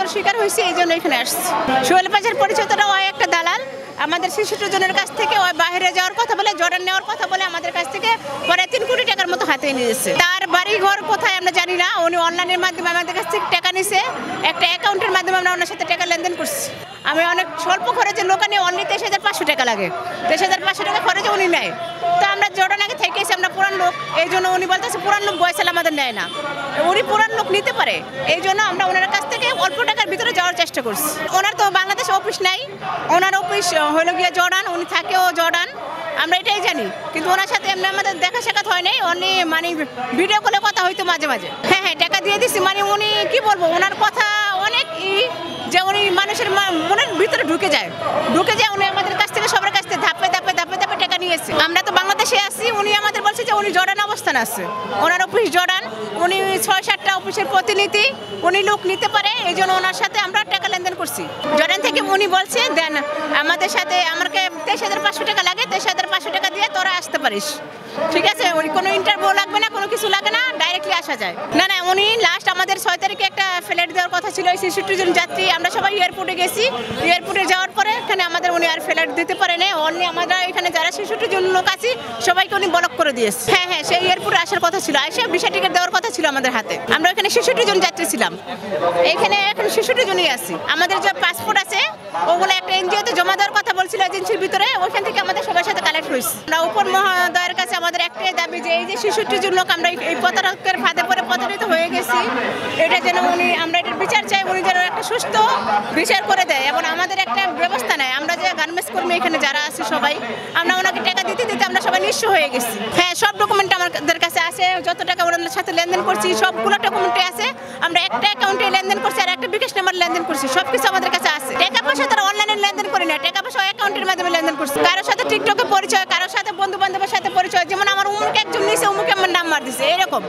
নির্যাতন শিকার হয়েছে, এই জন্য এখানে আসছি। সোহেল পাশের পরিচিতরা ওই একটা দালাল, আমাদের ৬৬ জনের কাছ থেকে ওই বাইরে যাওয়ার কথা বলে, জর্ডান নেওয়ার কথা বলে আমাদের কাছ থেকে প্রায় ৩ কোটি টাকার মতো হাতে নিয়েছে। তার বাড়ি ঘর কোথায় আমরা জানি না, উনি অনলাইনের মাধ্যমে আমাদের কাছ থেকে টাকা নিছে, একটা অ্যাকাউন্টের মাধ্যমে আমরা ওনার সাথে টাকা লেনদেন করছি। আমি অনেক স্বল্প খরচে লোক নিয়ে, অনলি ২৩,৫০০ টাকা লাগে, ২৩,৫০০ টাকা খরচে উনি নেয়। তো আমরা জর্ডান আগে থেকেছি, আমরা পুরান লোক, এই জন্য উনি বলতেছে পুরান লোক বয়সাল আমাদের নেয় না, উনি পুরান লোক নিতে পারে, এই জন্য আমরা ওনার কাছ থেকে অল্প টাকার ভিতরে যাওয়ার চেষ্টা করছি। ওনার তো বাংলাদেশে অফিস নাই, ওনার অফিস হলো গিয়ে জর্ডান, উনি থাকেও জর্ডান, আমরা এটাই জানি। কিন্তু ওনার সাথে এমনি আমাদের দেখা সাক্ষাৎ হয় নাই, অনলি মানে ভিডিও কলে কথা হইতো মাঝে মাঝে। হ্যাঁ, টাকা দিয়ে দিছি, মানে উনি কি বলবো, ওনার কথা অনেক যে উনি মানুষের মনের ভিতরে ঢুকে যায়, উনি আমাদের কাছ থেকে সবার কাছ থেকে ধাপে টাকা নিয়েছে। আমরা তো বাংলাদেশে আছি, উনি আমাদের বলছে যে উনি জর্ডান অবস্থান আছে, ওনার অফিস জর্ডান, উনি ৬-৭টা অফিসের প্রতিনিধি, উনি লোক নিতে পারে, এই জন্য ওনার সাথে আমরা টাকা লেনদেন করছি। জর্ডান থেকে উনি বলছে দেন আমাদের সাথে, আমাকে ২৩,৫০০ টাকা লাগে, ২৩,৫০০ টাকা দিয়ে তোরা আসতে পারিস, ঠিক আছে, ওই কোনো ইন্টারভিউ লাগবে না, কোনো কিছু লাগে না, ডাইরেক্টলি আসা যায়। না, উনি লাস্ট আমাদের ৬ তারিখে একটা ফ্লাইট দেওয়ার কথা ছিল, ৬৬ জন যাত্রী, আমরা সবাই এয়ারপোর্টে গেছি, এয়ারপোর্টে যাওয়ার পরে এখানে আমাদের উনি আর ফ্লাইট দিতে পারে না, অনলি আমরা এখানে যারা ৬৬ জন লোক আছি সবাইকে উনি ব্লক করে দিয়েছে। হ্যাঁ, সেই এয়ারপোর্টে আসার কথা ছিল, এসে ভিসা টিকিট দেওয়ার কথা ছিল আমাদের হাতে, আমরা এখানে ৬৬ জন যাত্রী ছিলাম, এখানে এখন ৬৬ জনই আছি। আমাদের যে পাসপোর্ট আছে ওগুলো একটা এনজিওতে জমা দেওয়ার কথা বলছিল এজেন্সির ভিতরে, ওইখান থেকে আমাদের সবার সাথে কালেক্ট হয়েছে। আমরা উপর মহোদয়ের কাছে আমাদের একটাই দাবি যে এই যে ৬৬ জন লোক আমরা এই প্রতারকের ফাঁদে পরে প্রতারিত হয়ে গেছি, এটা যেন আমরা এটার বিচার চাই, উনি যেন একটা সুস্থ বিচার করে দেয় এবং আমাদের একটা ব্যবস্থা নেয়। আমরা যে গার্মেন্টস কর্মী এখানে যারা আছি সবাই, আমরা ওনাকে টাকা দিতে আমরা সবাই নিঃস্ব হয়ে গেছি। হ্যাঁ, সব ডকুমেন্ট আমাদের কাছে আছে, যত টাকা ওনাদের সাথে লেনদেন করছি সবগুলো ডকুমেন্টে আছে, আমরা একটা অ্যাকাউন্টে লেনদেন করছি আর একটা বিকাশ নাম্বার লেনদেন করছি, সবকিছু আমাদের কাছে আছে। টাকা পয়সা তারা অনলাইনে লেনদেন করি না, টাকা পয়সা অ্যাকাউন্টের মাধ্যমে লেনদেন করছি। কারোর সাথে টিকটকে পরিচয়, কারোর সাথে বন্ধু বান্ধবের সাথে পরিচয়, যেমন আমার উমুক একজন নিচে উমুক আমার নাম্বার দিছে, এরকম।